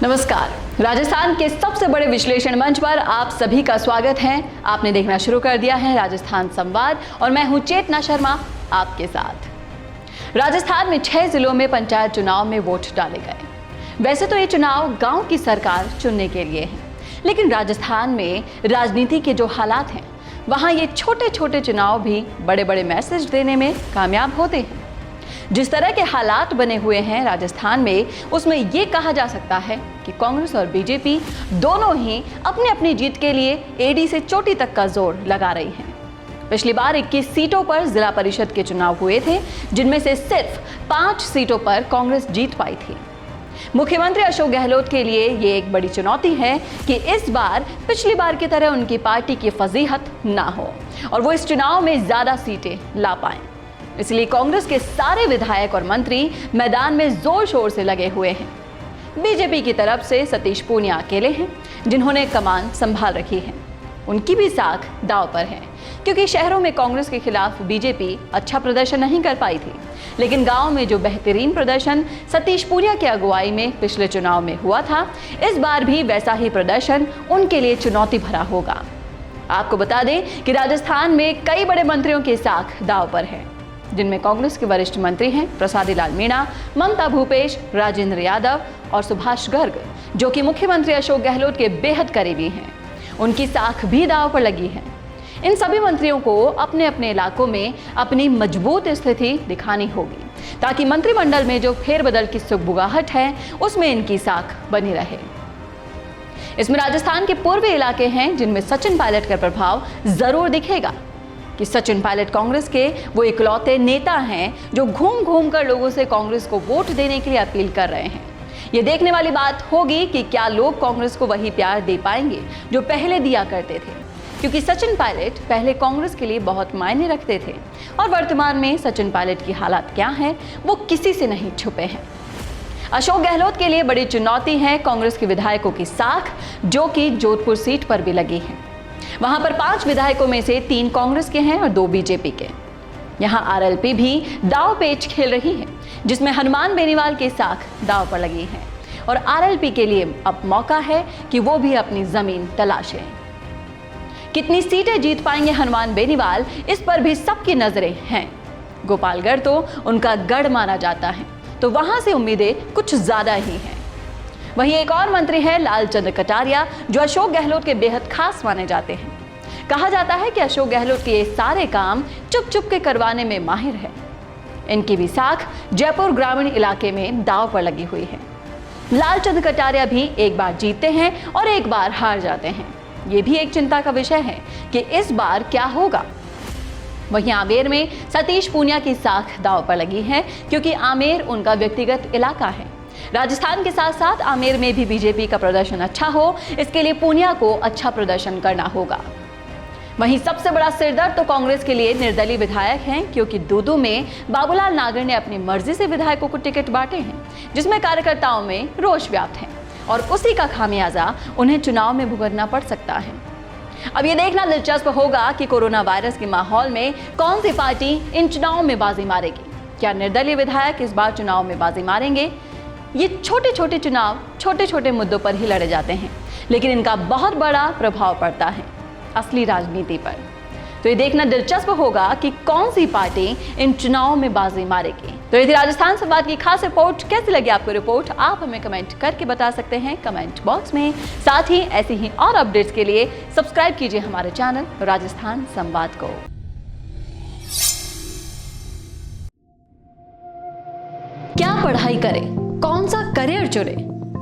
नमस्कार। राजस्थान के सबसे बड़े विश्लेषण मंच पर आप सभी का स्वागत है। आपने देखना शुरू कर दिया है राजस्थान संवाद और मैं हूं चेतना शर्मा आपके साथ। राजस्थान में 6 जिलों में पंचायत चुनाव में वोट डाले गए। वैसे तो ये चुनाव गांव की सरकार चुनने के लिए है, लेकिन राजस्थान में राजनीति के जो हालात हैं वहां ये छोटे छोटे चुनाव भी बड़े बड़े मैसेज देने में कामयाब होते हैं। जिस तरह के हालात बने हुए हैं राजस्थान में, उसमें ये कहा जा सकता है कि कांग्रेस और बीजेपी दोनों ही अपनी अपनी जीत के लिए एड़ी से चोटी तक का जोर लगा रही हैं। पिछली बार 21 सीटों पर जिला परिषद के चुनाव हुए थे, जिनमें से सिर्फ 5 सीटों पर कांग्रेस जीत पाई थी। मुख्यमंत्री अशोक गहलोत के लिए ये एक बड़ी चुनौती है कि इस बार पिछली बार की तरह उनकी पार्टी की फजीहत ना हो और वो इस चुनाव में ज्यादा सीटें ला पाएं। इसलिए कांग्रेस के सारे विधायक और मंत्री मैदान में जोर शोर से लगे हुए हैं। बीजेपी की तरफ से सतीश पूनिया अकेले हैं, जिन्होंने कमान संभाल रखी है। उनकी भी साख दांव पर है, क्योंकि शहरों में कांग्रेस के खिलाफ बीजेपी अच्छा प्रदर्शन नहीं कर पाई थी, लेकिन गांव में जो बेहतरीन प्रदर्शन सतीश पूनिया की अगुवाई में पिछले चुनाव में हुआ था, इस बार भी वैसा ही प्रदर्शन उनके लिए चुनौती भरा होगा। आपको बता दें कि राजस्थान में कई बड़े मंत्रियों की साख दांव पर है, जिनमें कांग्रेस के वरिष्ठ मंत्री हैं प्रसादी लाल मीणा, ममता भूपेश, राजेंद्र यादव और सुभाष गर्ग, जो कि मुख्यमंत्री अशोक गहलोत के बेहद करीबी हैं। उनकी साख भी दांव पर लगी है। इन सभी मंत्रियों को अपने अपने इलाकों में अपनी मजबूत स्थिति दिखानी होगी, ताकि मंत्रिमंडल में जो फेरबदल की सुगबुगाहट है उसमें इनकी साख बनी रहे। इसमें राजस्थान के पूर्वी इलाके हैं, जिनमें सचिन पायलट का प्रभाव जरूर दिखेगा कि सचिन पायलट कांग्रेस के वो इकलौते नेता हैं जो घूम घूम कर लोगों से कांग्रेस को वोट देने के लिए अपील कर रहे हैं। ये देखने वाली बात होगी कि क्या लोग कांग्रेस को वही प्यार दे पाएंगे जो पहले दिया करते थे, क्योंकि सचिन पायलट पहले कांग्रेस के लिए बहुत मायने रखते थे और वर्तमान में सचिन पायलट की हालात क्या है वो किसी से नहीं छुपे हैं। अशोक गहलोत के लिए बड़ी चुनौती है कांग्रेस के विधायकों की साख, जो कि जोधपुर सीट पर भी लगी है। वहां पर 5 विधायकों में से 3 कांग्रेस के हैं और 2 बीजेपी के। यहां आरएलपी भी दाव पेच खेल रही है, जिसमें हनुमान बेनीवाल की साख दाव पर लगी है और आरएलपी के लिए अब मौका है कि वो भी अपनी जमीन तलाशें। कितनी सीटें जीत पाएंगे हनुमान बेनीवाल, इस पर भी सबकी नजरें हैं। गोपालगढ़ तो उनका गढ़ माना जाता है, तो वहां से उम्मीदें कुछ ज्यादा ही हैं। वहीं एक और मंत्री है लालचंद कटारिया, जो अशोक गहलोत के बेहद खास माने जाते हैं। कहा जाता है कि अशोक गहलोत के ये सारे काम चुप चुप के करवाने में माहिर है। इनकी भी साख जयपुर ग्रामीण इलाके में दांव पर लगी हुई है। लालचंद कटारिया भी एक बार जीतते हैं और एक बार हार जाते हैं। ये भी एक चिंता का विषय है कि इस बार क्या होगा। वहीं आमेर में सतीश पूनिया की साख दांव पर लगी है, क्योंकि आमेर उनका व्यक्तिगत इलाका है। राजस्थान के साथ साथ आमेर में भी बीजेपी का प्रदर्शन अच्छा हो, इसके लिए पूनिया को अच्छा प्रदर्शन करना होगा। वहीं सबसे बड़ा सिरदर्द तो कांग्रेस के लिए निर्दलीय विधायक हैं, क्योंकि दूदू में बाबूलाल नागर ने अपनी मर्जी से विधायकों को टिकट बांटे हैं, जिसमें कार्यकर्ताओं में रोष व्याप्त है और उसी का खामियाजा उन्हें चुनाव में भुगतना पड़ सकता है। अब ये देखना दिलचस्प होगा कि कोरोना वायरस के माहौल में कौन सी पार्टी इन चुनाव में बाजी मारेगी। क्या निर्दलीय विधायक इस बार चुनाव में बाजी मारेंगे? ये छोटे छोटे चुनाव छोटे छोटे मुद्दों पर ही लड़े जाते हैं, लेकिन इनका बहुत बड़ा प्रभाव पड़ता है असली राजनीति पर। तो ये देखना दिलचस्प होगा कि कौन सी पार्टी इन चुनावों में बाजी मारेगी। तो ये थी राजस्थान संवाद की खास रिपोर्ट। कैसी लगी आपको रिपोर्ट, आप हमें कमेंट करके बता सकते हैं कमेंट बॉक्स में। साथ ही ऐसी ही और अपडेट्स के लिए सब्सक्राइब कीजिए हमारे चैनल राजस्थान संवाद को। क्या पढ़ाई करें, कौन सा करियर चुने,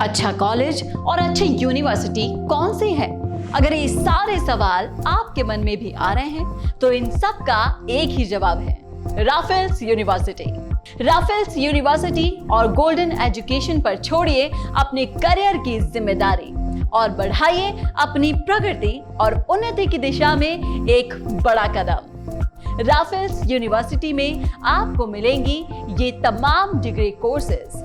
अच्छा कॉलेज और अच्छी यूनिवर्सिटी कौन सी है? अगर ये सारे सवाल आपके मन में भी आ रहे हैं, तो इन सब का एक ही जवाब है, राफेल्स यूनिवर्सिटी। राफेल्स यूनिवर्सिटी और गोल्डन एजुकेशन पर छोड़िए अपने करियर की जिम्मेदारी और बढ़ाइए अपनी प्रगति और उन्नति की दिशा में एक बड़ा कदम। राफेल्स यूनिवर्सिटी में आपको मिलेंगी ये तमाम डिग्री कोर्सेज।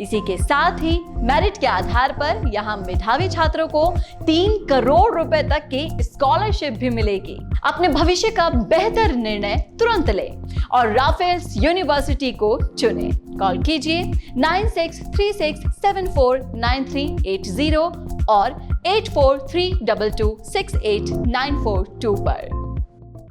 इसी के साथ ही मेरिट के आधार पर यहाँ मेधावी छात्रों को 3 करोड़ रुपए तक की स्कॉलरशिप भी मिलेगी। अपने भविष्य का बेहतर निर्णय तुरंत लें और राफेल्स यूनिवर्सिटी को चुनें। कॉल कीजिए 9636749380 और 8432268942 पर।